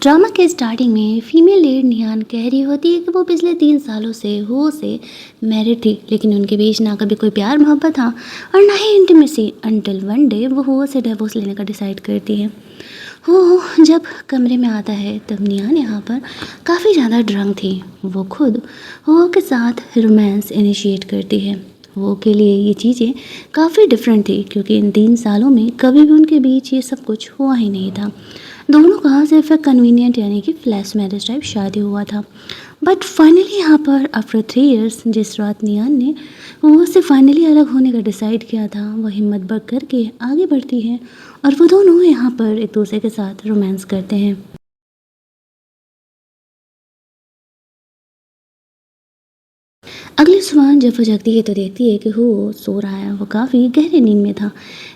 Drama के starting में female lead निहान कह रही होती है कि वो पिछले 3 सालों से हो से मैरिड थी, लेकिन उनके बीच ना कभी कोई प्यार मोहब्बत था और ना ही इंटीमेसी, अंटिल वन डे वो हो से डिवोर्स लेने का डिसाइड करती है। हो जब कमरे में आता है तब निहान यहाँ पर काफ़ी ज़्यादा ड्रंक थी। वो खुद हो के साथ रोमांस इनिशिएट करती है। वो के लिए ये चीज़ें काफ़ी डिफरेंट थी क्योंकि इन 3 सालों में कभी भी उनके बीच ये सब कुछ हुआ ही नहीं था। दोनों का सिर्फ एक कन्वीनियंट यानी कि फ्लैश मैरिज टाइप शादी हुआ था। बट फाइनली यहाँ पर आफ्टर 3 इयर्स जिस रात नियान ने वो से फाइनली अलग होने का डिसाइड किया था, वो हिम्मत बढ़ करके आगे बढ़ती है और वो दोनों यहाँ पर एक दूसरे के साथ रोमांस करते हैं। अगली सुबह जब वो जगती है तो देखती है कि वो सो रहा है। वो काफ़ी गहरी नींद में था।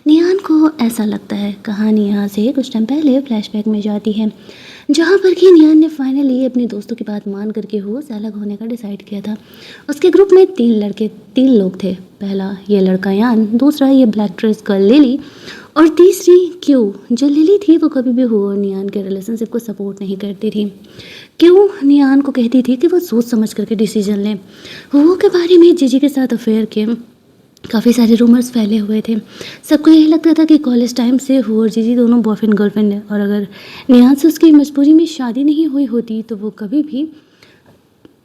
निहान को ऐसा लगता है कहानी यहाँ से कुछ टाइम पहले फ्लैशबैक में जाती है, जहाँ पर कि निहान ने फाइनली अपने दोस्तों की बात मान करके हो से अलग होने का डिसाइड किया था। उसके ग्रुप में 3 लोग थे। पहला ये लड़का यान, दूसरा ये ब्लैक ड्रेस गर्ल लिली और तीसरी क्यू। जो लिली थी वो कभी भी हो और निहान के रिलेशनशिप को सपोर्ट नहीं करती थी। क्यों निहान को कहती थी कि वो सोच समझ करके डिसीजन लें। वो के बारे में जीजी के साथ अफेयर के काफ़ी सारे रूमर्स फैले हुए थे। सबको यही लगता था कि कॉलेज टाइम से हो और जीजी दोनों बॉयफ्रेंड गर्लफ्रेंड है और अगर निहान से उसकी मजबूरी में शादी नहीं हुई होती तो वो कभी भी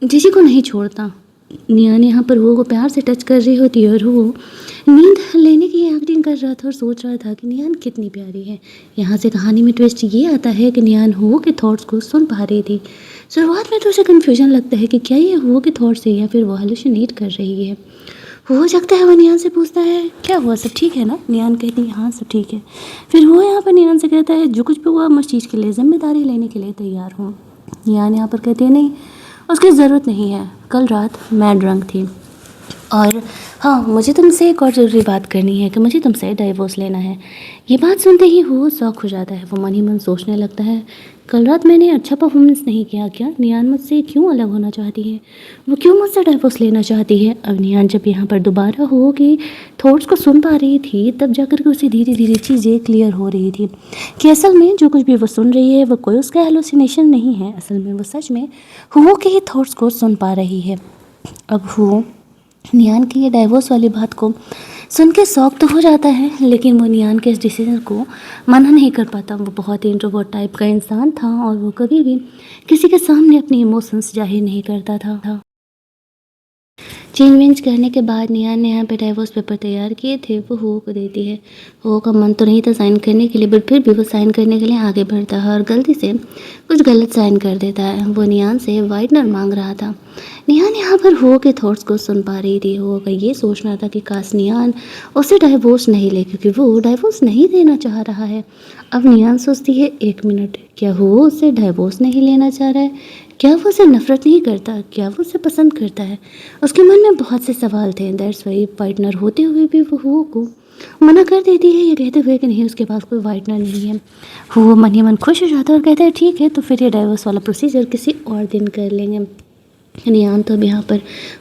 जीजी को नहीं छोड़ता। निहान यहाँ पर वो प्यार से टच कर रही होती है और वो नींद लेने की एक्टिंग कर रहा था और सोच रहा था कि निहान कितनी प्यारी है। यहाँ से कहानी में ट्विस्ट ये आता है कि निहान हो के थॉट्स को सुन पा रही थी। शुरुआत में तो उसे कन्फ्यूजन लगता है कि क्या ये हो के थॉट्स है या फिर वो हेलुसिनेट कर रही है। हो सकता है वो निहान से पूछता है क्या हुआ, सब ठीक है ना। निहान कहती है हाँ सब ठीक है। फिर वो यहाँ पर निहान से कहता है जो कुछ भी हुआ मैं उस चीज़ के लिए जिम्मेदारी लेने के लिए तैयार हूँ। निहान यहाँ पर कहती है नहीं, उसकी ज़रूरत नहीं है। कल रात मैं ड्रंक थी और हाँ, मुझे तुमसे एक और ज़रूरी बात करनी है कि मुझे तुमसे डाइवोर्स लेना है। ये बात सुनते ही वो शॉक हो जाता है। वो मन ही मन सोचने लगता है कल रात मैंने अच्छा परफॉर्मेंस नहीं किया क्या? निहान मुझसे क्यों अलग होना चाहती है? वो क्यों मुझसे डाइवोर्स लेना चाहती है? अब निहान जब यहाँ पर दोबारा हो कि थॉट्स को सुन पा रही थी तब जाकर के उसे धीरे धीरे चीज़ें क्लियर हो रही थी कि असल में जो कुछ भी वो सुन रही है वो कोई उसका हेलुसिनेशन नहीं है। असल में वो सच में हो के ही थॉट्स को सुन पा रही है। अब हो निहान की ये डाइवोर्स वाली बात को सुन के शौक तो हो जाता है, लेकिन वो निहान के इस डिसीजन को मना नहीं कर पाता। वो बहुत ही इंट्रोवर्ट टाइप का इंसान था और वो कभी भी किसी के सामने अपने इमोशंस जाहिर नहीं करता था। चेंज वेंज करने के बाद निहान ने यहाँ पे डाइवोर्स पेपर तैयार किए थे, वो हो को देती है। हो का मन तो नहीं था साइन करने के लिए, बट फिर भी वो साइन करने के लिए आगे बढ़ता है और गलती से कुछ गलत साइन कर देता है। वो निहान से वाइटनर मांग रहा था। निहान यहाँ पर हो के थॉट्स को सुन पा रही थी। हो का ये सोचना था कि काश निहान उसे डाइवोर्स नहीं ले, क्योंकि वो डाइवोर्स नहीं देना चाह रहा है। अब निहान सोचती है 1 मिनट, क्या हो उससे डाइवोर्स नहीं लेना चाह रहा है? क्या वो उसे नफरत नहीं करता? क्या वो उसे पसंद करता है? उसके मन में बहुत से सवाल थे। दैट्स वाई पार्टनर होते हुए भी वो हो को मना कर देती है, ये कहते हुए कि नहीं उसके पास कोई पार्टनर नहीं है। वो मन ही मन खुश हो जाता है और कहता है ठीक है तो फिर ये डाइवोर्स वाला प्रोसीजर किसी और दिन कर लेंगे। निहान तो अब यहाँ पर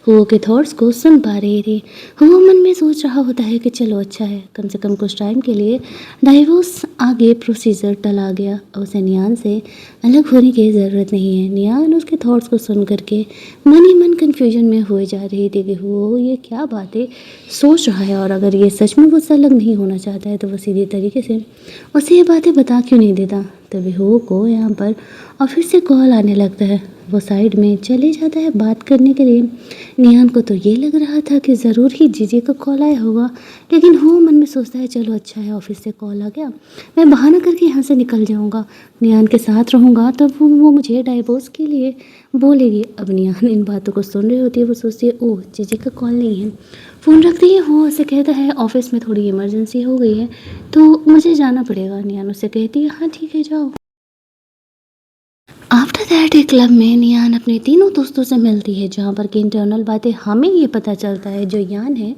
हो के थॉट्स को सुन पा रही थी। वो मन में सोच रहा होता है कि चलो अच्छा है, कम से कम कुछ टाइम के लिए डाइवोर्स आगे प्रोसीजर टला गया। उसे निहान से अलग होने की ज़रूरत नहीं है। निहान उसके थॉट्स को सुन करके मन ही मन कन्फ्यूजन में हो जा रही थी कि वो ये क्या बातें सोच रहा है और अगर ये सच में वो उससे अलग नहीं होना चाहता है तो वो सीधे तरीके से उसे ये बातें बता क्यों नहीं देता। तभी हो को यहाँ पर ऑफिस से कॉल आने लगता है। वो साइड में चले जाता है बात करने के लिए। निहान को तो ये लग रहा था कि ज़रूर ही जीजी का कॉल आया होगा, लेकिन वो मन में सोचता है चलो अच्छा है ऑफिस से कॉल आ गया, मैं बहाना करके यहाँ से निकल जाऊँगा, निहान के साथ रहूँगा तब वो मुझे डाइवोर्स के लिए बोलेगी। अब निहान इन बातों को सुन रही होती है। वो सोचती है ओह जीजी का कॉल नहीं है। फ़ोन रखती है। वो उसे कहता है ऑफिस में थोड़ी इमरजेंसी हो गई है तो मुझे जाना पड़ेगा। निहान उससे कहती है हाँ ठीक है जाओ। आफ्टर दैट एक क्लब में निहान अपने तीनों दोस्तों से मिलती है, जहाँ पर कि इंटरनल बातें हमें ये पता चलता है जो यान है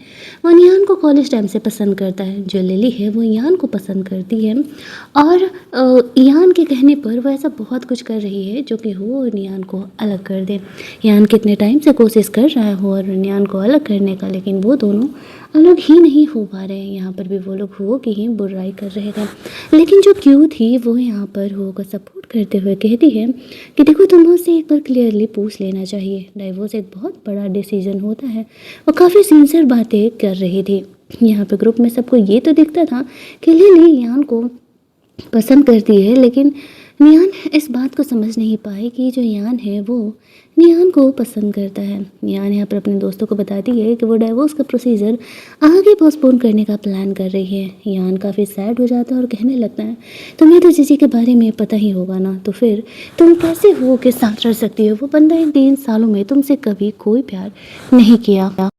वो निहान को कॉलेज टाइम से पसंद करता है, जो लिली है वो यान को पसंद करती है और यान के कहने पर वो ऐसा बहुत कुछ कर रही है जो कि हो और निहान को अलग कर दे। यान कितने टाइम से कोशिश कर रहा है हो और निहान को अलग करने का, लेकिन वो दोनों अलग ही नहीं हो पा रहे हैं। यहाँ पर भी वो लोग हो की ही बुराई कर रहे थे, लेकिन जो क्यू थी वो यहाँ पर हो को सपोर्ट करते हुए कहती है कि देखो तुम्हें उससे एक बार क्लियरली पूछ लेना चाहिए, डाइवोर्स एक बहुत बड़ा डिसीजन होता है। वो काफ़ी सिंसियर बातें कर रही थी। यहाँ पे ग्रुप में सबको ये तो दिखता था कि लिली यान को पसंद करती है, लेकिन नियान इस बात को समझ नहीं पाई कि जो यान है वो नियान को पसंद करता है। नियान यहाँ पर अपने दोस्तों को बताती है कि वो डाइवोर्स का प्रोसीजर आगे पोस्टपोन करने का प्लान कर रही है। यान काफ़ी सैड हो जाता है और कहने लगता है तुम्हें तो जीजी के बारे में पता ही होगा ना, तो फिर तुम कैसे हो के साथ रह सकती हो? वो बंदा इन 3 सालों में तुमसे कभी कोई प्यार नहीं किया।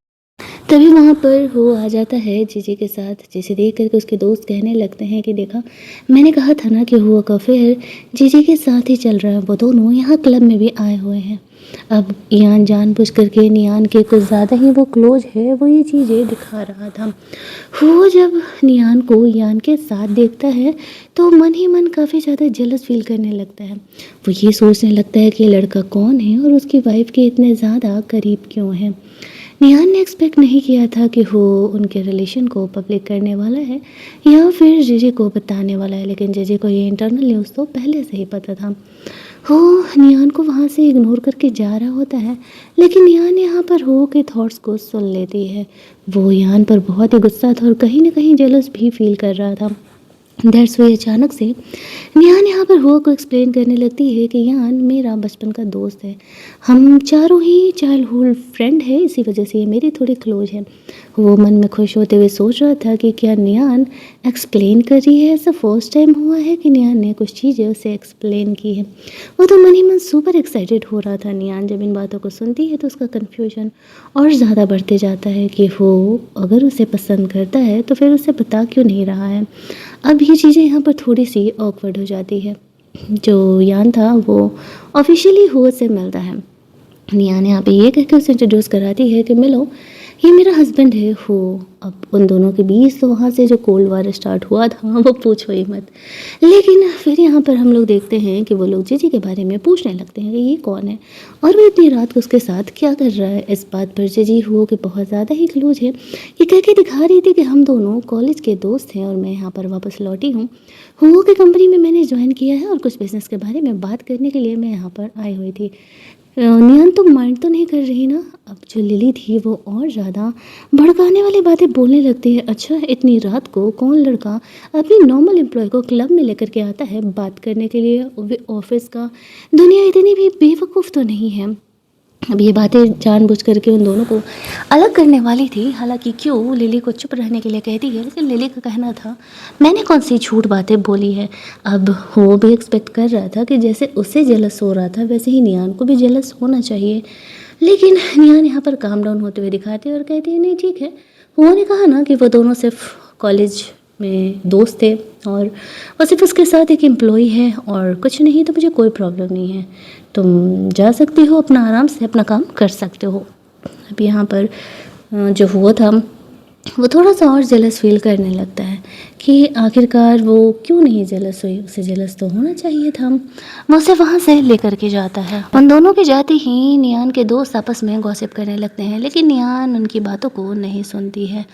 तभी वहाँ पर वो आ जाता है जीजी के साथ, जिसे देख करके उसके दोस्त कहने लगते हैं कि देखा मैंने कहा था ना कि हुआ का फिर जीजी के साथ ही चल रहा है। वो दोनों यहाँ क्लब में भी आए हुए हैं। अब यान जानबूझ करके नियान के कुछ ज़्यादा ही वो क्लोज है, वो ये चीज़ें दिखा रहा था। वो जब नियान को यान के साथ देखता है तो मन ही मन काफ़ी ज़्यादा जेलस फील करने लगता है। वो ये सोचने लगता है कि ये लड़का कौन है और उसकी वाइफ के इतने ज़्यादा करीब क्यों है। निहान ने एक्सपेक्ट नहीं किया था कि वो उनके रिलेशन को पब्लिक करने वाला है या फिर जीजी को बताने वाला है, लेकिन जीजी को ये इंटरनल न्यूज़ तो पहले से ही पता था। वो निहान को वहाँ से इग्नोर करके जा रहा होता है, लेकिन निहान यहाँ पर हो के थॉट्स को सुन लेती है। वो यान पर बहुत ही गुस्सा था और कहीं ना कहीं जेलस भी फील कर रहा था। दैट्स वे अचानक से निहान यहाँ पर हुआ को एक्सप्लेन करने लगती है कि यान मेरा बचपन का दोस्त है, हम चारों ही चाइल्डहुड फ्रेंड है, इसी वजह से ये मेरी थोड़ी क्लोज है। वो मन में खुश होते हुए सोच रहा था कि क्या निहान एक्सप्लेन कर रही है। ऐसा फर्स्ट टाइम हुआ है कि निहान ने कुछ चीज़ें उसे एक्सप्लेन की है। वो तो मन ही मन सुपर एक्साइटेड हो रहा था। निहान जब इन बातों को सुनती है तो उसका कन्फ्यूजन और ज़्यादा बढ़ते जाता है कि वो अगर उसे पसंद करता है तो फिर उसे बता क्यों नहीं रहा है। अब ये चीज़ें यहाँ पर थोड़ी सी ऑकवर्ड हो जाती है। जो यान था वो ऑफिशियली हो से मिलता है। नियान यहाँ पे ये कहकर उसे इंट्रोड्यूस कराती है कि मिलो, ये मेरा हस्बैंड है हो। अब उन दोनों के बीच तो वहाँ से जो कोल्ड वार स्टार्ट हुआ था वो पूछो ही मत। लेकिन फिर यहाँ पर हम लोग देखते हैं कि वो लोग जीजी के बारे में पूछने लगते हैं कि ये कौन है और वो इतनी रात को उसके साथ क्या कर रहा है। इस बात पर जीजी हो कि बहुत ज़्यादा ही क्लोज है, ये कह के दिखा रही थी कि हम दोनों कॉलेज के दोस्त हैं और मैं यहाँ पर वापस लौटी हूँ। हो की कंपनी में मैंने ज्वाइन किया है और कुछ बिज़नेस के बारे में बात करने के लिए मैं यहाँ पर आई हुई थी। नियन तो माइंड तो नहीं कर रही ना। अब जो लिली थी वो और ज़्यादा भड़काने वाली बातें बोलने लगती है। अच्छा, इतनी रात को कौन लड़का अपनी नॉर्मल एम्प्लॉय को क्लब में लेकर के आता है बात करने के लिए, वो ऑफिस का। दुनिया इतनी भी बेवकूफ़ तो नहीं है। अब ये बातें जानबूझ करके उन दोनों को अलग करने वाली थी। हालांकि क्यों लिली को चुप रहने के लिए कहती है, लेकिन लिली का कहना था मैंने कौन सी झूठ बातें बोली है। अब वो भी एक्सपेक्ट कर रहा था कि जैसे उसे जेलस हो रहा था वैसे ही नियान को भी जेलस होना चाहिए, लेकिन नियान यहाँ पर काम डाउन होते हुए दिखाते हैं और कहती है नहीं ठीक है। उन्होंने कहा ना कि वो दोनों सिर्फ कॉलेज में दोस्त थे और वो सिर्फ उसके साथ एक एम्प्लॉय है और कुछ नहीं, तो मुझे कोई प्रॉब्लम नहीं है, तुम जा सकती हो, अपना आराम से अपना काम कर सकते हो। अब यहाँ पर जो हुआ था वो थोड़ा सा और जेलस फील करने लगता है कि आखिरकार वो क्यों नहीं जेलस हुई, उसे जेलस तो होना चाहिए था। वो उसे वहाँ से लेकर के जाता है। उन दोनों के जाते ही नियान के दोस्त आपस में गॉसिप करने लगते हैं, लेकिन नियान उनकी बातों को नहीं सुनती है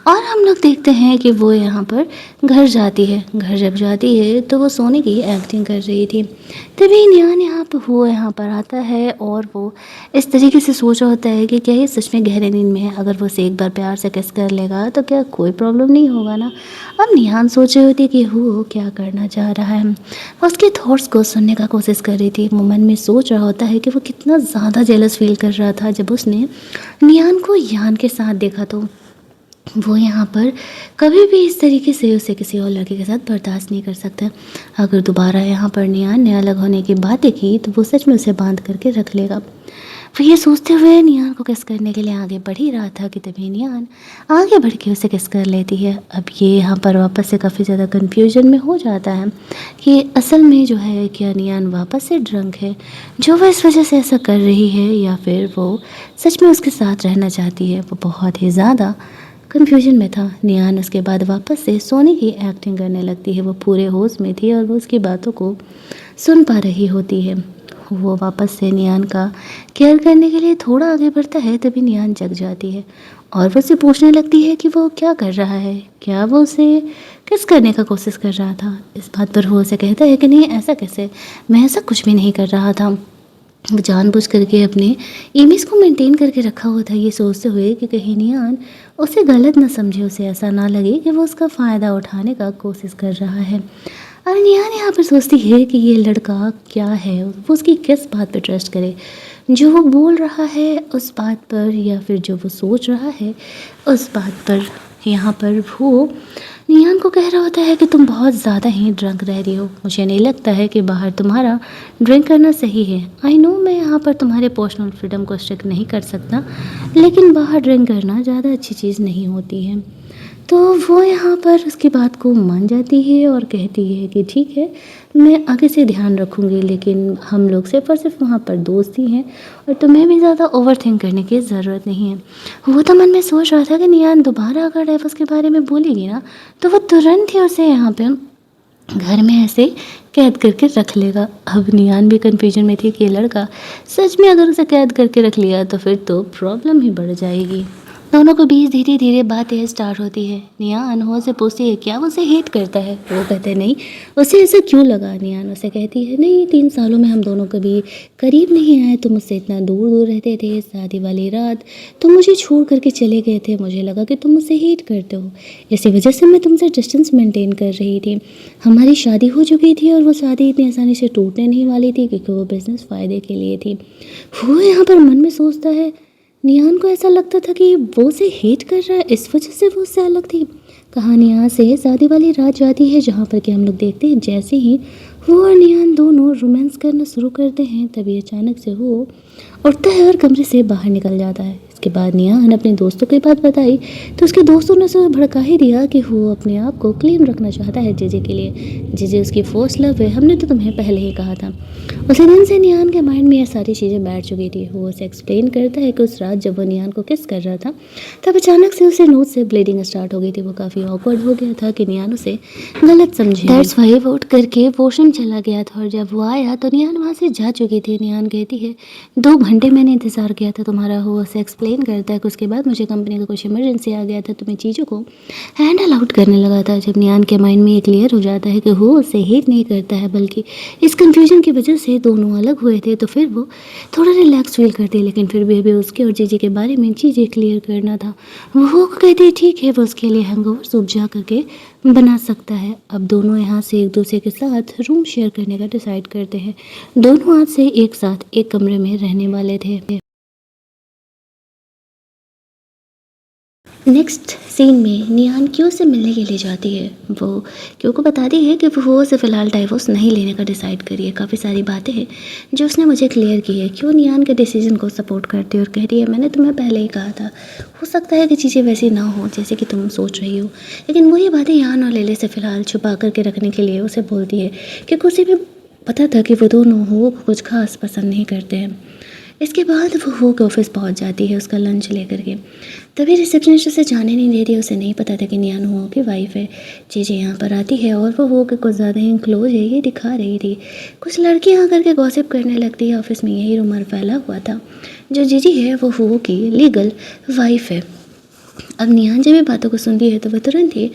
और हम लोग देखते हैं कि वो यहाँ पर घर जाती है। घर जब जाती है तो वो सोने की एक्टिंग कर रही थी। तभी नियान यहाँ पर आता है और वो इस तरीके से सोच रहा होता है कि क्या ये सच में गहरे नींद में है। अगर वो उसे एक बार प्यार से किस कर लेगा तो क्या कोई प्रॉब्लम नहीं होगा ना। अब निहान सोच रही होती कि वो क्या करना चाह रहा है। वो उसके थॉट्स को सुनने का कोशिश कर रही थी। वो मन में सोच रहा होता है कि वो कितना ज़्यादा जेलस फील कर रहा था जब उसने निहान को यान के साथ देखा। तो वो यहाँ पर कभी भी इस तरीके से उसे किसी और लड़के के साथ बर्दाश्त नहीं कर सकता। अगर दोबारा यहाँ पर नियान ने अलग होने की बातें की तो वो सच में उसे बांध करके रख लेगा। वो ये सोचते हुए नियान को किस करने के लिए आगे बढ़ ही रहा था कि तभी नियान आगे बढ़ के उसे किस कर लेती है। अब ये यहाँ पर वापस से काफ़ी ज़्यादा कन्फ्यूजन में हो जाता है कि असल में जो है क्या नियान वापस से ड्रंक है जो वो इस वजह से ऐसा कर रही है, या फिर वो सच में उसके साथ रहना चाहती है। वो बहुत ही ज़्यादा कन्फ्यूजन में था। नियान उसके बाद वापस से सोने की एक्टिंग करने लगती है। वो पूरे होश में थी और वो उसकी बातों को सुन पा रही होती है। वो वापस से नियान का केयर करने के लिए थोड़ा आगे बढ़ता है, तभी नियान जग जाती है और वो उससे पूछने लगती है कि वो क्या कर रहा है, क्या वो उसे किस करने का कोशिश कर रहा था। इस बात पर वो उसे कहता है कि नहीं, ऐसा कैसे, मैं ऐसा कुछ भी नहीं कर रहा था। वो जानबूझ करके अपने इमेज को मेंटेन करके रखा हुआ था, ये सोचते हुए कि कहीं नियान उसे गलत ना समझे, उसे ऐसा ना लगे कि वो उसका फ़ायदा उठाने का कोशिश कर रहा है। और निहान यहाँ पर सोचती है कि ये लड़का क्या है, वो उसकी किस बात पर ट्रस्ट करे, जो वो बोल रहा है उस बात पर या फिर जो वो सोच रहा है उस बात पर। यहाँ पर वो निहान को कह रहा होता है कि तुम बहुत ज़्यादा ही ड्रंक रह रही हो, मुझे नहीं लगता है कि बाहर तुम्हारा ड्रिंक करना सही है। आई नो मैं यहाँ पर तुम्हारे पर्सनल फ्रीडम को स्ट्रिक्ट नहीं कर सकता, लेकिन बाहर ड्रिंक करना ज़्यादा अच्छी चीज़ नहीं होती है। तो वो यहाँ पर उसकी बात को मान जाती है और कहती है कि ठीक है, मैं आगे से ध्यान रखूँगी, लेकिन हम लोग सिर्फ और सिर्फ वहाँ पर दोस्त ही हैं और तुम्हें भी ज़्यादा ओवर थिंक करने की ज़रूरत नहीं है। वो तो मन में सोच रहा था कि नियान दोबारा अगर डाइवोर्स के बारे में बोलेगी ना, तो वो तुरंत ही उसे यहाँ पे घर में ऐसे कैद करके रख लेगा। अब नियान भी कन्फ्यूजन में थी कि ये लड़का सच में अगर उसे कैद करके रख लिया तो फिर तो प्रॉब्लम ही बढ़ जाएगी। दोनों के बीच धीरे धीरे बातें स्टार्ट होती है। नियान हो से पूछती है क्या वो उसे हेट करता है, वो कहते हैं नहीं, उसे ऐसा क्यों लगा। नियान उसे कहती है नहीं, 3 सालों में हम दोनों कभी करीब नहीं आए, तुम मुझसे इतना दूर दूर रहते थे, शादी वाली रात तुम मुझे छोड़ करके चले गए थे, मुझे लगा कि तुम मुझसे हेट करते हो, इसी वजह से मैं तुमसे डिस्टेंस मेंटेन कर रही थी। हमारी शादी हो चुकी थी और वो शादी इतनी आसानी से टूटने नहीं वाली थी क्योंकि वो बिज़नेस फ़ायदे के लिए थी। वो यहाँ पर मन में सोचता है, नियान को ऐसा लगता था कि वो उसे हेट कर रहा है, इस वजह से वो उससे अलग थी। कहानी यहाँ से शादी वाली रात जाती है जहाँ पर कि हम लोग देखते हैं जैसे ही वो और नियान दोनों रोमांस करना शुरू करते हैं, तभी अचानक से वो उठता है और कमरे से बाहर निकल जाता है। इसके बाद नियान अपने दोस्तों की बात बताई तो उसके दोस्तों ने उसे भड़का ही दिया कि वो अपने आप को क्लीन रखना चाहता है जीजे के लिए, जीजे उसकी फर्स्ट लव है, हमने तो तुम्हें पहले ही कहा था। उसी दिन से नियान के माइंड में ये सारी चीज़ें बैठ चुकी थी। वो उसे एक्सप्लेन करता है कि उस रात जब वो नियान को किस कर रहा था तब अचानक से उसे नोज से ब्लीडिंग स्टार्ट हो गई थी। वो काफ़ी ऑकवर्ड हो गया था कि नियान उसे गलत समझे। दैट्स व्हाई वो उठ करके वॉशरूम चला गया था और जब वो आया तो नियान वहाँ से जा चुकी थी। नियान कहती है 2 घंटे मैंने इंतज़ार किया था तुम्हारा। वो उसे एक्सप्लेन करता है कि उसके बाद मुझे कंपनी का कुछ इमरजेंसी आ गया था, तुम्हें चीज़ों को हैंडल आउट करने लगा था। जब नियान के माइंड में ये क्लियर हो जाता है कि वो उसे हेट नहीं करता है बल्कि इस कन्फ्यूजन की वजह से दोनों अलग हुए थे, तो फिर वो थोड़ा रिलैक्स फील करती है। लेकिन फिर भी उसके और जीजी के बारे में चीज़ें क्लियर करना था। वो कहती है ठीक है, वो उसके लिए हैंगओवर सूप जा करके बना सकता है। अब दोनों यहाँ से एक दूसरे के साथ रूम शेयर करने का डिसाइड करते हैं। दोनों आज से एक साथ एक कमरे में रहने वाले थे। नेक्स्ट सीन में नियान क्यों से मिलने के लिए जाती है। वो क्यों को बताती है कि वो उसे फ़िलहाल डाइवोर्स नहीं लेने का डिसाइड करी है। काफ़ी सारी बातें हैं जो उसने मुझे क्लियर की है। क्यों नियान के डिसीजन को सपोर्ट करती है और कहती है मैंने तुम्हें पहले ही कहा था, हो सकता है कि चीज़ें वैसी ना हो जैसे कि तुम सोच रही हो। लेकिन वो ये बातें नियान और लेले से फ़िलहाल छुपा करके रखने के लिए उसे बोलती है क्योंकि उसे भी पता था कि वो दोनों हो कुछ खास पसंद नहीं करते हैं। इसके बाद वो हो के ऑफिस पहुंच जाती है उसका लंच लेकर के। तभी रिसेप्शनिस्ट उसे जाने नहीं दे रही। उसे नहीं पता था कि नियान हो की वाइफ है। चीज़ें यहाँ पर आती है और वो हो के कुछ ज़्यादा ही क्लोज है ये दिखा रही थी। कुछ लड़कियाँ आकर के गॉसिप करने लगती है। ऑफिस में यही रूमर फैला हुआ था जो जीजी है वो हो की लीगल वाइफ है। अब निहान जब ये बातों को सुनती है तो वह तुरंत ही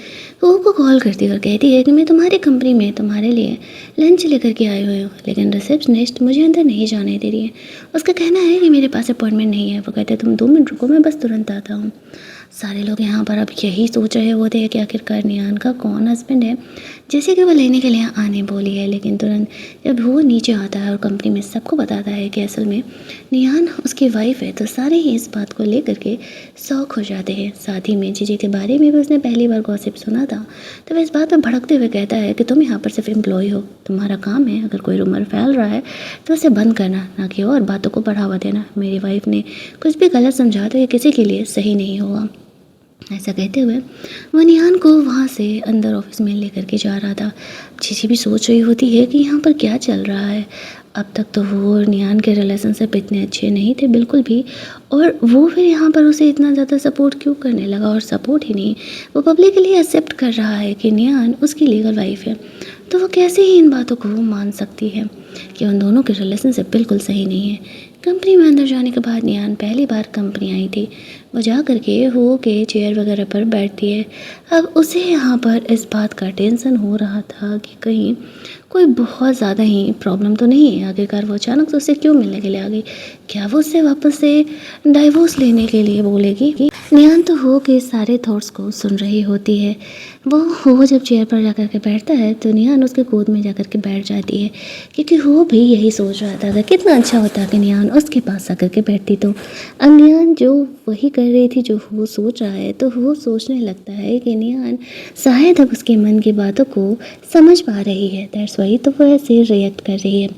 वो को कॉल करती है और कहती है कि मैं तुम्हारी कंपनी में तुम्हारे लिए लंच लेकर के आई हुई हूँ, लेकिन रिसेप्शनिस्ट मुझे अंदर नहीं जाने दे रही है। उसका कहना है कि मेरे पास अपॉइंटमेंट नहीं है। वो कहते हैं तुम 2 मिनट रुको, मैं बस तुरंत आता हूँ। सारे लोग यहाँ पर अब यही सोच रहे होते हैं कि आखिरकार निहान का कौन हस्बैंड है जैसे कि वो लेने के लिए आने बोली है। लेकिन तुरंत जब वो नीचे आता है और कंपनी में सबको बताता है कि असल में निहान उसकी वाइफ है तो सारे ही इस बात को लेकर के शौक हो जाते हैं। साथ ही में जीजी के बारे में भी उसने पहली बार गॉसिप सुना था तो वह इस बात पर भड़कते हुए कहता है कि तुम यहाँ पर सिर्फ एम्प्लॉय हो, तुम्हारा काम है अगर कोई रूमर फैल रहा है तो उसे बंद करना, ना कि और बातों को बढ़ावा देना। मेरी वाइफ ने कुछ भी गलत समझा तो ये किसी के लिए सही नहीं होगा। ऐसा कहते हुए वो निहान को वहाँ से अंदर ऑफिस में लेकर के जा रहा था। जीजी भी सोच रही होती है कि यहाँ पर क्या चल रहा है। अब तक तो वो और नियान के रिलेशनशिप इतने अच्छे नहीं थे बिल्कुल भी, और वो फिर यहाँ पर उसे इतना ज़्यादा सपोर्ट क्यों करने लगा। और सपोर्ट ही नहीं, वो पब्लिकली एक्सेप्ट कर रहा है कि नियान उसकी लीगल वाइफ है। तो वो कैसे ही इन बातों को मान सकती है कि उन दोनों के रिलेशनशिप बिल्कुल सही नहीं है। कंपनी में अंदर जाने के बाद नियान पहली बार कंपनी आई थी। वो जा कर के हो के चेयर वगैरह पर बैठती है। अब उसे यहाँ पर इस बात का टेंशन हो रहा था कि कहीं कोई बहुत ज़्यादा ही प्रॉब्लम तो नहीं है। आखिरकार वो अचानक से उससे क्यों मिलने के लिए आ गई? क्या वो उससे वापस से डाइवोर्स लेने के लिए बोलेगी? नियान तो हो के सारे थॉट्स को सुन रही होती है। वो हो जब चेयर पर जाकर के बैठता है तो नियान उसके गोद में जाकर के बैठ जाती है, क्योंकि वो भी यही सोच रहा था कि कितना अच्छा होता कि नियान उसके पास आकर के बैठती। तो अब नियान जो वही कर रही थी जो वो सोच रहा है, तो वो सोचने लगता है कि नियान शायद अब उसके मन की बातों को समझ पा रही है, दैट्स वाई तो वो ऐसे रिएक्ट कर रही है।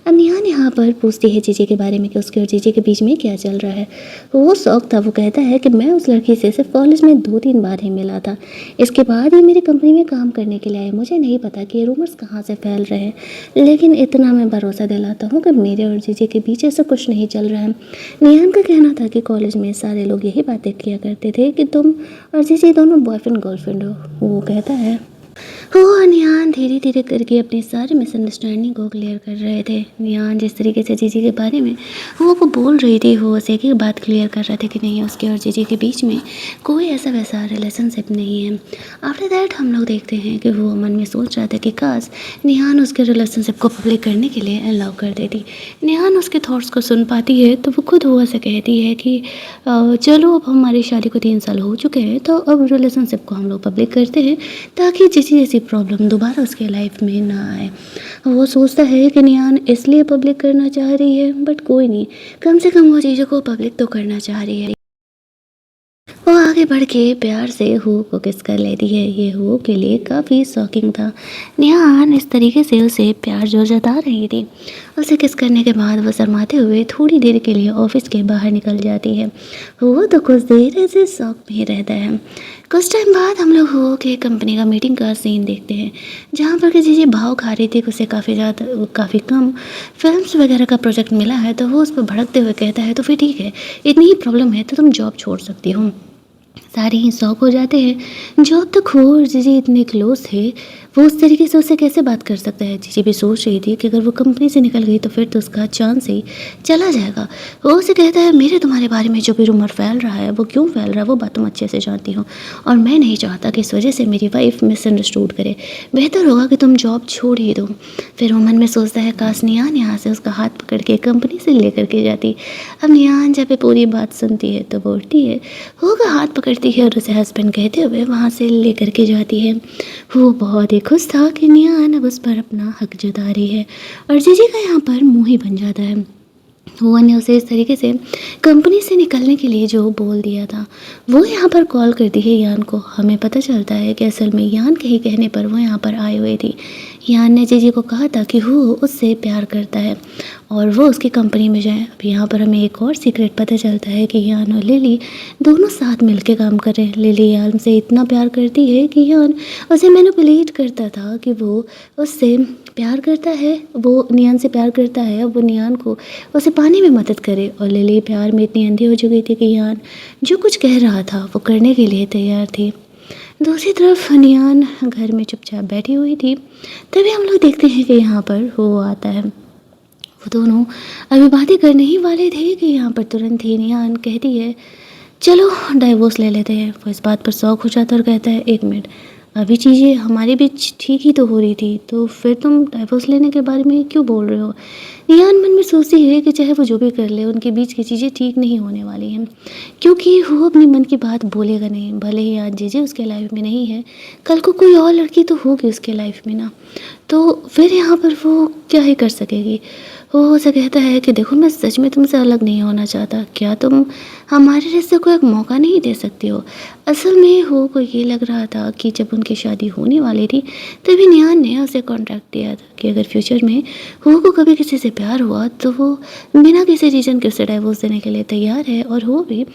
अब नियान यहाँ पर पूछती है जीजे के बारे में कि उसके और जीजे के बीच में क्या चल रहा है। वो शौक था, वो कहता है कि मैं उस लड़की से सिर्फ कॉलेज में 2-3 बार ही मिला था, इसके बाद ये मेरी कंपनी में काम करने के लिए आए। मुझे नहीं पता कि ये रूमर्स कहाँ से फैल रहे हैं, लेकिन इतना मैं भरोसा दिलाता हूँ कि मेरे और जीजे के बीच ऐसा कुछ नहीं चल रहा है। नियान का कहना था कि कॉलेज में सारे लोग यही बातें किया करते थे कि तुम और जीजे दोनों बॉयफ्रेंड गर्लफ्रेंड हो। वो कहता है वो और नियान धीरे धीरे करके अपनी सारी मिसअंडरस्टैंडिंग को क्लियर कर रहे थे। नियान जिस तरीके से जीजी के बारे में वो बोल रही थी, वो उसे एक ही बात क्लियर कर रहे थे कि नहीं, उसके और जीजी के बीच में कोई ऐसा वैसा रिलेशनशिप नहीं है। आफ्टर दैट हम लोग देखते हैं कि वो मन में सोच रहा था कि काश नियान उसके रिलेशनशिप को पब्लिक करने के लिए अलाउ कर देती। नियान उसके थॉट्स को सुन पाती है तो वो खुद हुआ से कहती है कि चलो अब हमारी शादी को 3 साल हो चुके हैं, तो अब रिलेशनशिप को हम लोग पब्लिक करते हैं ताकि जैसी प्रॉब्लम दोबारा उसके लाइफ में ना आए। वो सोचता है कि नियान इसलिए पब्लिक करना चाह रही है, बट कोई नहीं, कम से कम वो चीज़ों को पब्लिक तो करना चाह रही है। वो आगे बढ़ के प्यार से हू को किस कर लेती है। ये हू के लिए काफ़ी शॉकिंग था। निहान इस तरीके से उसे प्यार जो जता रही थी। उसे किस करने के बाद वो शर्माते हुए थोड़ी देर के लिए ऑफिस के बाहर निकल जाती है। वो तो कुछ देर ऐसे शौक में ही रहता है। कुछ टाइम बाद हम लोग हो के कंपनी का मीटिंग का सीन देखते हैं, जहाँ पर कि जीजी भाव खा रही थी कि उसे काफ़ी कम फिल्म्स वगैरह का प्रोजेक्ट मिला है। तो वो उस पर भड़कते हुए कहता है तो फिर ठीक है, इतनी ही प्रॉब्लम है तो तुम जॉब छोड़ सकती हो। सारे ही शौक हो जाते हैं। जब तक हो और जीजी इतने क्लोज थे, वो उस तरीके से उससे कैसे बात कर सकता है। जीजी भी सोच रही थी कि अगर वो कंपनी से निकल गई तो फिर तो उसका चांस ही चला जाएगा। वो उसे कहता है मेरे तुम्हारे बारे में जो भी रूमर फैल रहा है वो क्यों फैल रहा है वो बात तुम अच्छे से जानती हो, और मैं नहीं चाहता कि इस वजह से मेरी वाइफ मिसअंडरस्टूड करे। बेहतर होगा कि तुम जॉब छोड़ ही दो। फिर वो मन में सोचता है काश नियान यहाँ से उसका हाथ पकड़ के कंपनी से लेकर के जाती। अब नियान जब ये पूरी बात सुनती है तो बोलती है, वो का हाथ पकड़ती है और उसे हस्बैंड कहते हुए वहाँ से लेकर के जाती है। वो बहुत ही खुश था कि नियान अब उस पर अपना हक जता रही है, और जीजी का यहाँ पर मुँह ही बन जाता है। वो ने उसे इस तरीके से कंपनी से निकलने के लिए जो बोल दिया था, वो यहाँ पर कॉल करती है यान को। हमें पता चलता है कि असल में यान के ही कहने पर वो यहाँ पर आए हुए थी। यान ने जीजी को कहा था कि वो उससे प्यार करता है और वो उसकी कंपनी में जाए। अब यहाँ पर हमें एक और सीक्रेट पता चलता है कि यान और लिली दोनों साथ मिलके काम कर रहे हैं। लिली यान से इतना प्यार करती है कि यान उसे मैनिपुलेट करता था कि वो उससे प्यार करता है, वो नियान से प्यार करता है, वो नियान को उसे पाने में मदद करे। और लिली प्यार में इतनी अंधी हो चुकी थी कि यान जो कुछ कह रहा था वो करने के लिए तैयार थी। दूसरी तरफ नियान घर में चुपचाप बैठी हुई थी। तभी हम लोग देखते हैं कि यहाँ पर वो आता है। वो दोनों अभी बातें करने ही वाले थे कि यहाँ पर तुरंत ही नियान कहती है चलो डाइवोर्स ले लेते हैं। वो इस बात पर शौक हो जाता है और कहता है 1 मिनट, अभी चीज़ें हमारे बीच ठीक ही तो हो रही थी, तो फिर तुम डाइवोर्स लेने के बारे में क्यों बोल रहे हो। नियान मन में सोचती है कि चाहे वो जो भी कर ले उनके बीच की चीज़ें ठीक नहीं होने वाली हैं, क्योंकि वो अपने मन की बात बोलेगा नहीं। भले ही आज जीजे उसके लाइफ में नहीं है, कल को कोई और लड़की तो होगी उसके लाइफ में ना, तो फिर यहाँ पर वो क्या ही कर सकेगी। वो उसे कहता है कि देखो मैं सच में तुमसे अलग नहीं होना चाहता, क्या तुम हमारे रिश्ते को एक मौका नहीं दे सकती हो। असल में हो को ये लग रहा था कि जब उनकी शादी होने वाली थी तभी नियान ने उसे कॉन्ट्रैक्ट दिया था कि अगर फ्यूचर में हो को कभी किसी से प्यार हुआ तो वो बिना किसी रीज़न के उसे डाइवोर्स देने के लिए तैयार है, और वो भी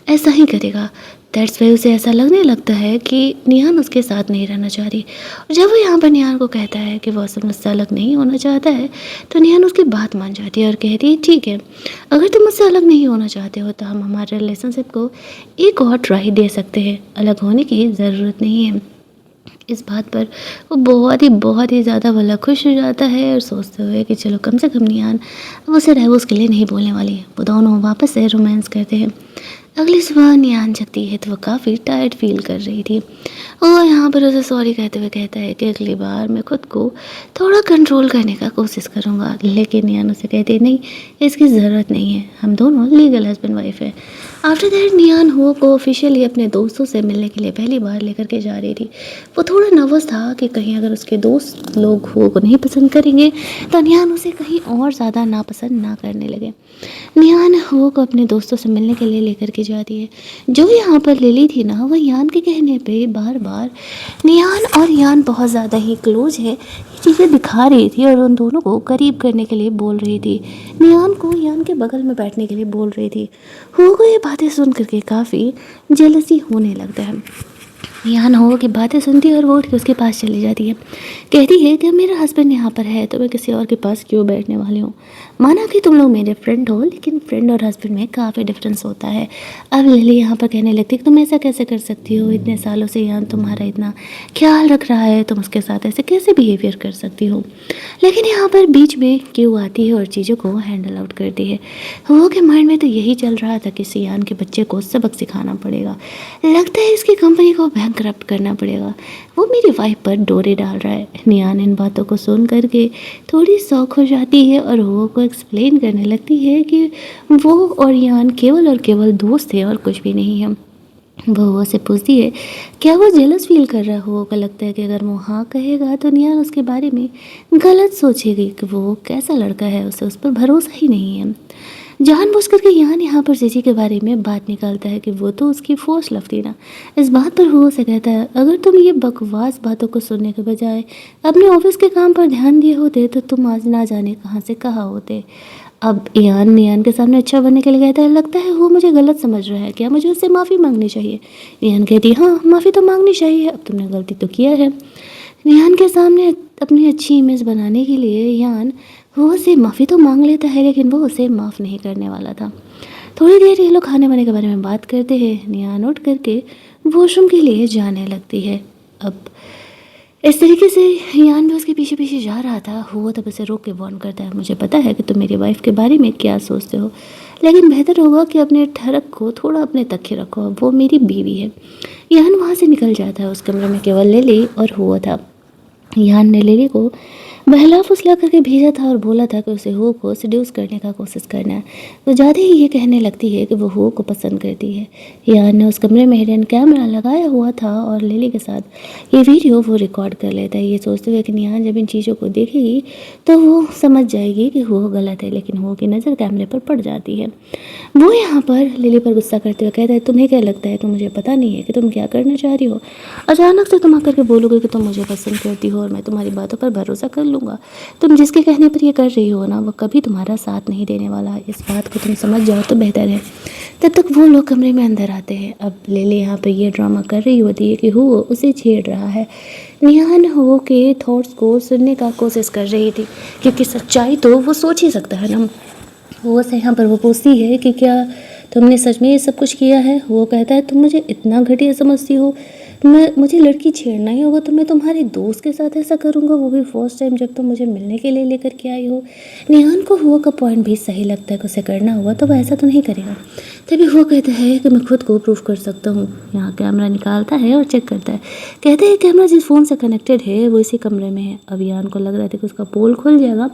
ऐसा ही करेगा। दैट्स वाई उसे ऐसा लगने लगता है कि निहान उसके साथ नहीं रहना चाह रही। और जब वो यहाँ पर निहान को कहता है कि वो असल में मुझसे अलग नहीं होना चाहता है, तो निहान उसकी बात मान जाती है और कहती है ठीक है, अगर तुम मुझसे अलग नहीं होना चाहते हो तो हम हमारे रिलेशनशिप को एक और ट्राई दे सकते हैं, अलग होने की ज़रूरत नहीं है। इस बात पर वो बहुत ही ज़्यादा भला खुश हो जाता है और सोचते हुए कि चलो कम से कम नियान अब उसे रहूस के लिए नहीं बोलने वाली है। वो दोनों वापस से रोमांस करते हैं। अगली सुबह नियान जगती है तो वो काफ़ी टायर्ड फील कर रही थी। और यहाँ पर उसे सॉरी कहते हुए कहता है कि अगली बार मैं खुद को थोड़ा कंट्रोल करने का कोशिश करूँगा। लेकिन नियान उसे कहती है नहीं, इसकी ज़रूरत नहीं है, हम दोनों लीगल हस्बैंड वाइफ है। आफ्टर दैट नियान हो को ऑफिशियली अपने दोस्तों से मिलने के लिए पहली बार लेकर के जा रही थी। वो थोड़ा नर्वस था कि कहीं अगर उसके दोस्त लोग हो को नहीं पसंद करेंगे तो नियान उसे कहीं और ज़्यादा नापसंद ना करने लगे। नियान हो को अपने दोस्तों से मिलने के लिए लेकर के जाती है। जो यहाँ पर लिली थी ना, वह यान के कहने पे बार बार नियान और यान बहुत ज़्यादा ही क्लोज है ये चीज़ें दिखा रही थी और उन दोनों को करीब करने के लिए बोल रही थी। नियान को यान के बगल में बैठने के लिए बोल रही थी। हो को ये बातें सुन करके काफ़ी जेलसी होने लगता है। यान हो की बातें सुनती है और वो उठ के उसके पास चली जाती है। कहती है कि मेरा हस्बैंड यहाँ पर है तो मैं किसी और के पास क्यों बैठने वाली हूँ। माना कि तुम लोग मेरे फ्रेंड हो, लेकिन फ्रेंड और हस्बैंड में काफ़ी डिफरेंस होता है। अब लिली यहाँ पर कहने लगती है कि तुम ऐसा कैसे कर सकती हो, इतने सालों से यान तुम्हारा इतना ख्याल रख रहा है, तुम उसके साथ ऐसे कैसे बिहेवियर कर सकती हो। लेकिन यहाँ पर बीच में क्यों आती है और चीज़ों को हैंडल आउट करती है। वो के माइंड में तो यही चल रहा था कि सियान के बच्चे को सबक सिखाना पड़ेगा, लगता है इसकी कंपनी को बैंकरप्ट करना पड़ेगा, वो मेरी वाइफ पर डोरे डाल रहा है। नियान इन बातों को सुन करके थोड़ी शौक हो जाती है और वो को एक्सप्लेन करने लगती है कि वो और यान केवल और केवल दोस्त थे और कुछ भी नहीं है। वो से पूछती है क्या वो जेलस फील कर रहा हो। को लगता है कि अगर वो हाँ कहेगा तो नियान उसके बारे में गलत सोचेगी कि वो कैसा लड़का है, उसे उस पर भरोसा ही नहीं है। जानबूझ करके यहाँ पर जीजी के बारे में बात निकालता है कि वो तो उसकी फर्स्ट लव थी ना। इस बात पर वो से कहता है अगर तुम ये बकवास बातों को सुनने के बजाय अपने ऑफिस के काम पर ध्यान दिए होते तो तुम आज ना जाने कहाँ से कहाँ होते। अब यान नियान के सामने अच्छा बनने के लिए कहता है लगता है वो मुझे गलत समझ रहा है, क्या मुझे उससे माफ़ी मांगनी चाहिए। नियान कहती है हाँ माफ़ी तो मांगनी चाहिए, अब तुमने गलती तो किया है। नियान के सामने अपनी अच्छी इमेज बनाने के लिए यान वो उसे माफ़ी तो मांग लेता है, लेकिन वो उसे माफ़ नहीं करने वाला था। थोड़ी देर ये लोग खाने वाने के बारे में बात करते हैं। नियान उठ करके वॉशरूम के लिए जाने लगती है। अब इस तरीके से यान भी उसके पीछे पीछे जा रहा था। वो तब उसे रोक के वार्न करता है मुझे पता है कि तुम मेरी वाइफ के बारे में क्या सोचते हो, लेकिन बेहतर होगा कि अपने ठरक को थोड़ा अपने तक ही रखो, वो मेरी बीवी है। यान वहाँ से निकल जाता है। उस कमरे में केवल लिली और हुआ था। यान ने लिली को बहला फुसला करके भेजा था और बोला था कि उसे हो को सड्यूस करने का कोशिश करना है। वो ज़्यादा ही ये कहने लगती है कि वो हो को पसंद करती है। यान ने उस कमरे में हिडन कैमरा लगाया हुआ था और लिली के साथ ये वीडियो वो रिकॉर्ड कर लेता है, ये सोचते हुए कि नियान जब इन चीज़ों को देखेगी तो वो समझ जाएगी कि वो गलत है। लेकिन वो की नज़र कैमरे पर पड़ जाती है। वो यहाँ पर लिली पर गुस्सा करते हुए कहता है तुम्हें क्या लगता है, तो मुझे पता नहीं है कि तुम क्या करना चाह रही हो। अचानक से तुम आकर के बोलोगे कि तुम मुझे पसंद करती हो और मैं तुम्हारी बातों पर भरोसा कर लूँगा। तुम जिसके कहने पर ये कर रही हो ना, वो कभी तुम्हारा साथ नहीं देने वाला। इस बात को तुम समझ जाओ तो बेहतर है। तब तक वो लोग कमरे में अंदर आते हैं। अब लिली यहाँ पर ये ड्रामा कर रही होती है कि हो उसे छेड़ रहा है। निहान हो के थॉट्स को सुनने का कोशिश कर रही थी, क्योंकि सच्चाई तो वो सोच ही सकता है ना। वो से यहाँ पर वो पूछती है कि क्या तुमने सच में ये सब कुछ किया है। वो कहता है तुम मुझे इतना घटिया समझती हो, मुझे लड़की छेड़ना ही होगा तो मैं तुम्हारे दोस्त के साथ ऐसा करूँगा, वो भी फर्स्ट टाइम जब तुम मुझे मिलने के लिए लेकर के आई हो। निहान को हुआ का पॉइंट भी सही लगता है कि उसे करना हुआ तो वह ऐसा तो नहीं करेगा। तभी वो कहता है कि मैं खुद को प्रूफ कर सकता हूँ। यहाँ कैमरा निकालता है और चेक करता है। कहते हैं कैमरा जिस फ़ोन से कनेक्टेड है वो इसी कमरे में है। अब यान को लग रहा था कि उसका पोल खुल जाएगा।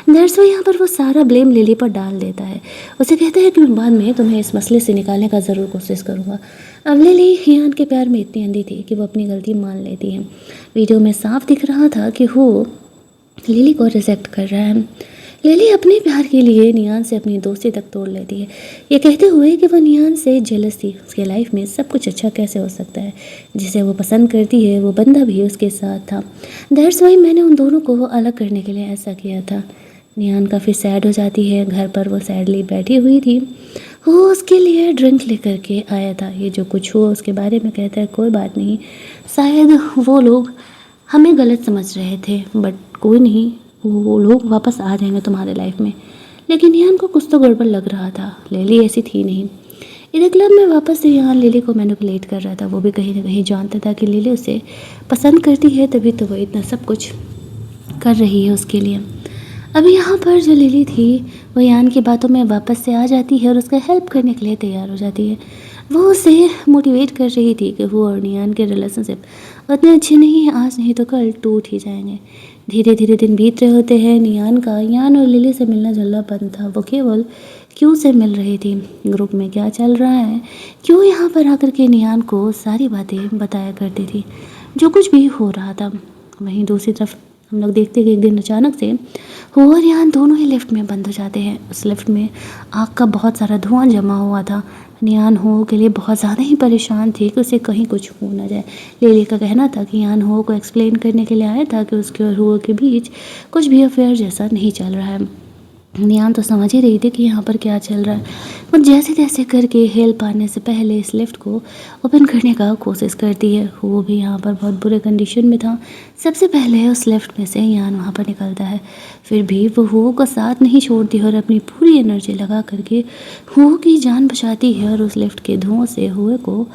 दरअसल यहाँ पर वो सारा ब्लेम लिली पर डाल देता है। उसे कहता है कि मैं बाद में तुम्हें इस मसले से निकालने का ज़रूर कोशिश करूँगा। अब लिली यान के प्यार में इतनी अंधी थी कि वो अपनी गलती मान लेती है। वीडियो में साफ दिख रहा था कि वो लिली को रिजेक्ट कर रहा है। लिली अपने प्यार के लिए नियान से अपनी दोस्ती तक तोड़ लेती है, ये कहते हुए कि वो नियान से जेलस थी। उसके लाइफ में सब कुछ अच्छा कैसे हो सकता है, जिसे वो पसंद करती है वो बंदा भी उसके साथ था। दैट्स वाई मैंने उन दोनों को अलग करने के लिए ऐसा किया था। नियान काफ़ी सैड हो जाती है। घर पर वो सैडली बैठी हुई थी। वो उसके लिए ड्रिंक लेकर के आया था। ये जो कुछ हुआ उसके बारे में कहता है कोई बात नहीं, शायद वो लोग हमें गलत समझ रहे थे, बट कोई नहीं, वो लोग वापस आ जाएंगे तुम्हारे लाइफ में। लेकिन यान को कुछ तो गड़बड़ लग रहा था, लिली ऐसी थी नहीं। इधर क्लब में वापस से यहाँ लिली को मैनिपुलेट कर रहा था। वो भी कहीं ना कहीं जानता था कि लिली उसे पसंद करती है, तभी तो वो इतना सब कुछ कर रही है उसके लिए। अभी यहाँ पर जो लिली थी वो यान की बातों में वापस से आ जाती है और उसका हेल्प करने के लिए तैयार हो जाती है। वो उसे मोटिवेट कर रही थी कि वो और नियान के रिलेशनशिप उतने अच्छे नहीं हैं, आज नहीं तो कल टूट ही जाएंगे। धीरे धीरे दिन बीत रहे होते हैं। नियान का यान और लिली से मिलना जुलना बंद था। वो केवल क्यों से मिल रही थी, ग्रुप में क्या चल रहा है, क्यों यहाँ पर आकर के नियान को सारी बातें बताया करती थी जो कुछ भी हो रहा था। वहीं दूसरी तरफ हम लोग देखते हैं कि एक दिन अचानक से हो और यान दोनों ही लिफ्ट में बंद हो जाते हैं। उस लिफ्ट में आग का बहुत सारा धुआं जमा हुआ था। नियान हो के लिए बहुत ज़्यादा ही परेशान थी कि उसे कहीं कुछ हो ना जाए। लिली का कहना था कि यान हो को एक्सप्लेन करने के लिए आया था कि उसके और हो के बीच कुछ भी अफेयर जैसा नहीं चल रहा है। नियान तो समझ ही रही थी कि यहाँ पर क्या चल रहा है। वो जैसे तैसे करके हेल्प आने से पहले इस लिफ्ट को ओपन करने का कोशिश करती है। वो भी यहाँ पर बहुत बुरे कंडीशन में था। सबसे पहले उस लिफ्ट में से यान वहाँ पर निकलता है, फिर भी वो हो का साथ नहीं छोड़ती और अपनी पूरी एनर्जी लगा करके हो की जान बचाती है और उस लिफ्ट के धुआं से हुए को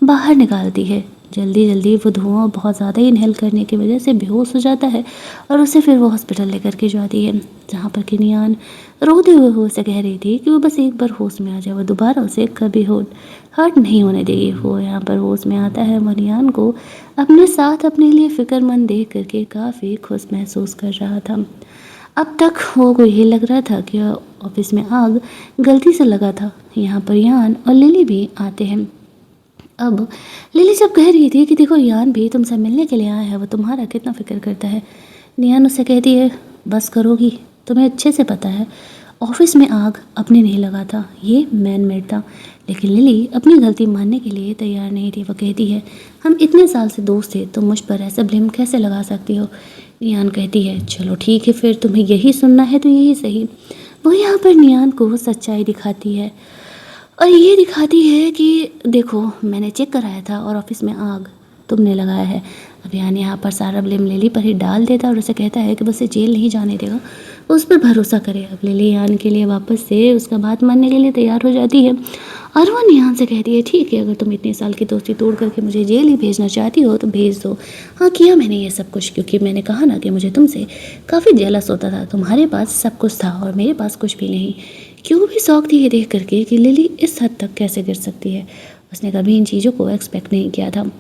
बाहर निकालती है। जल्दी जल्दी वो धुआं बहुत ज़्यादा इनहेल करने की वजह से बेहोश हो जाता है और उसे फिर वो हॉस्पिटल लेकर के जाती है, जहाँ पर कि नियान रोते हुए हो से कह रही थी कि वो बस एक बार होश में आ जाए, वो दोबारा उसे कभी हर्ट नहीं होने देगी। वो यहाँ पर होश में आता है। वो नियान को अपने साथ अपने लिए फ़िक्रमंद देख करके काफ़ी खुश महसूस कर रहा था। अब तक वो को ये लग रहा था कि ऑफिस में आग गलती से लगा था। यहाँ पर यान और लिली भी आते हैं। अब लिली जब कह रही थी कि देखो यान भी तुमसे मिलने के लिए आया है, वो तुम्हारा कितना फिक्र करता है। नियान उससे कहती है बस करोगी, तुम्हें अच्छे से पता है ऑफिस में आग अपने नहीं लगा था, ये मैन मेड था। लेकिन लिली अपनी गलती मानने के लिए तैयार नहीं थी। वो कहती है हम इतने साल से दोस्त थे, तुम मुझ पर ऐसा ब्लेम कैसे लगा सकती हो। नियान कहती है चलो ठीक है, फिर तुम्हें यही सुनना है तो यही सही। वो यहाँ पर नियान को सच्चाई दिखाती है और ये दिखाती है कि देखो मैंने चेक कराया था और ऑफिस में आग तुमने लगाया है। अब यान यहाँ पर सारा ब्लेम लिली पर ही डाल देता और उसे कहता है कि बस जेल नहीं जाने देगा, उस पर भरोसा करे। अब लिली यान के लिए वापस से उसका बात मानने के लिए तैयार हो जाती है और वो नियान से कहती है ठीक है, अगर तुम इतने साल की दोस्ती तोड़ करके मुझे जेल ही भेजना चाहती हो तो भेज दो। हाँ किया मैंने ये सब कुछ क्योंकि मैंने कहा ना कि मुझे तुमसे काफ़ी जेलस होता था, तुम्हारे पास सब कुछ था और मेरे पास कुछ भी नहीं। क्यों भी शौक थी ये देख करके कि लिली इस हद तक कैसे गिर सकती है। उसने कभी इन चीज़ों को एक्सपेक्ट नहीं किया था।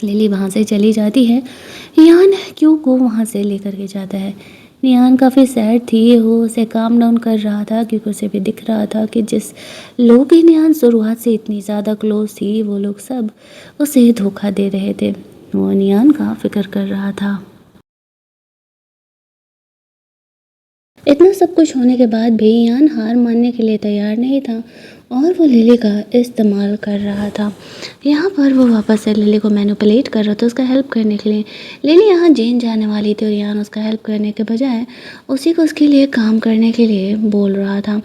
लिली वहाँ से चली जाती है। यान क्यों को वहाँ से लेकर के जाता है। नियान काफ़ी सैड थी, वो उसे काम डाउन कर रहा था क्योंकि उसे भी दिख रहा था कि जिस लोग की नियान शुरुआत से इतनी ज़्यादा क्लोज थी वो लोग सब उसे धोखा दे रहे थे। वो नियान का फिक्र कर रहा था। इतना सब कुछ होने के बाद भी यान हार मानने के लिए तैयार नहीं था और वो लिली का इस्तेमाल कर रहा था। यहाँ पर वो वापस से लिली को मैनिपुलेट कर रहा था उसका हेल्प करने के लिए। लिली यहाँ जेल जाने वाली थी और यान उसका हेल्प करने के बजाय उसी को उसके लिए काम करने के लिए बोल रहा था।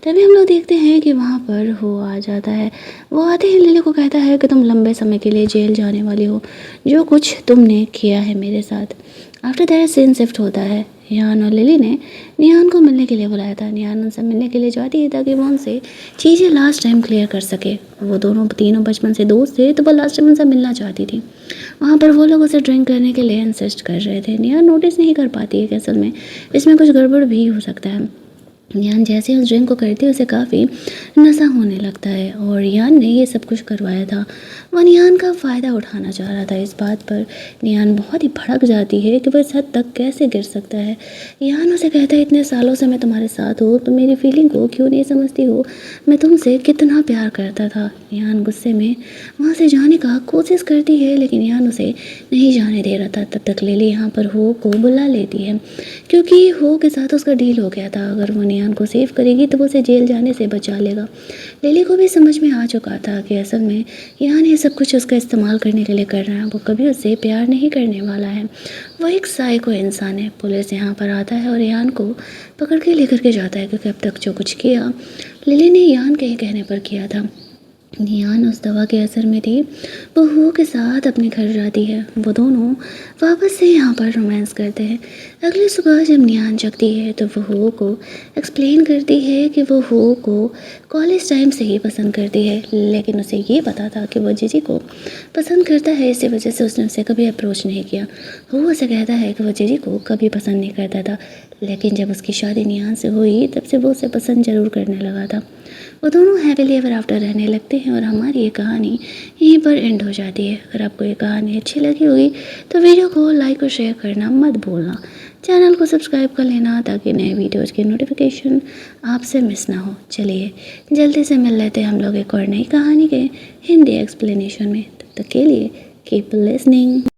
तभी हम लोग देखते हैं कि वहाँ पर वो आ जाता है। वो आते ही लिली को कहता है कि तुम लंबे समय के लिए जेल जाने वाली हो, जो कुछ तुमने किया है मेरे साथ। आफ्टर दैट सीन शिफ्ट होता है। यान और लिली ने नियान को मिलने के लिए बुलाया था। नियान उनसे मिलने के लिए जाती है ताकि वो उनसे चीज़ें लास्ट टाइम क्लियर कर सके। वो दोनों तीनों बचपन से दोस्त थे तो वो लास्ट टाइम उनसे मिलना चाहती थी। वहाँ पर वो लोग उसे ड्रिंक करने के लिए इंसिस्ट कर रहे थे। नियान नोटिस नहीं कर पाती है कि असल में इसमें कुछ गड़बड़ भी हो सकता है। यान जैसे उस ड्रिंक को करती है उसे काफ़ी नशा होने लगता है और यान ने ये सब कुछ करवाया था। वह नियान का फ़ायदा उठाना चाह रहा था। इस बात पर नियान बहुत ही भड़क जाती है कि वह इस हद तक कैसे गिर सकता है। यान उसे कहता है इतने सालों से मैं तुम्हारे साथ हूँ तो मेरी फीलिंग को क्यों नहीं समझती हो, मैं तुमसे कितना प्यार करता था। यान गुस्से में वहाँ से जाने का कोशिश करती है लेकिन यान उसे नहीं जाने दे रहा था। तब तक लिली यहाँ पर हो को बुला लेती है क्योंकि हो के साथ उसका डील हो गया था। अगर वो नियान को सेव करेगी तो वो उसे जेल जाने से बचा लेगा। लिली को भी समझ में आ चुका था कि असल में नियान ये सब कुछ उसका इस्तेमाल करने के लिए कर रहा है, वो कभी उससे प्यार नहीं करने वाला है। वो एक साइको इंसान है। पुलिस यहाँ पर आता है और नियान को पकड़ के लेकर के जाता है, क्योंकि अब तक जो कुछ किया लिली ने नियान के कहने पर किया था। नियान उस दवा के असर में थी। वो हुओ के साथ अपने घर जाती है। वो दोनों वापस से यहाँ पर रोमांस करते हैं। अगली सुबह जब नियान जगती है तो वो हुओ को एक्सप्लेन करती है कि वो हुओ को कॉलेज टाइम से ही पसंद करती है, लेकिन उसे ये पता था कि वो जीजी को पसंद करता है, इसी वजह से उसने उसे कभी अप्रोच नहीं किया। हुओ उसे कहता है कि वो जीजी को कभी पसंद नहीं करता था, लेकिन जब उसकी शादी नियान से हुई तब से वो उसे पसंद ज़रूर करने लगा था। वो दोनों हैप्पीली एवर आफ्टर रहने लगते हैं और हमारी ये कहानी यहीं पर एंड हो जाती है। अगर आपको ये कहानी अच्छी लगी होगी तो वीडियो को लाइक और शेयर करना मत भूलना। चैनल को सब्सक्राइब कर लेना ताकि नए वीडियोस की नोटिफिकेशन आपसे मिस ना हो। चलिए जल्दी से मिल लेते हैं हम लोग एक और नई कहानी के हिंदी एक्सप्लेनेशन में। तब तक के लिए कीप लिसनिंग।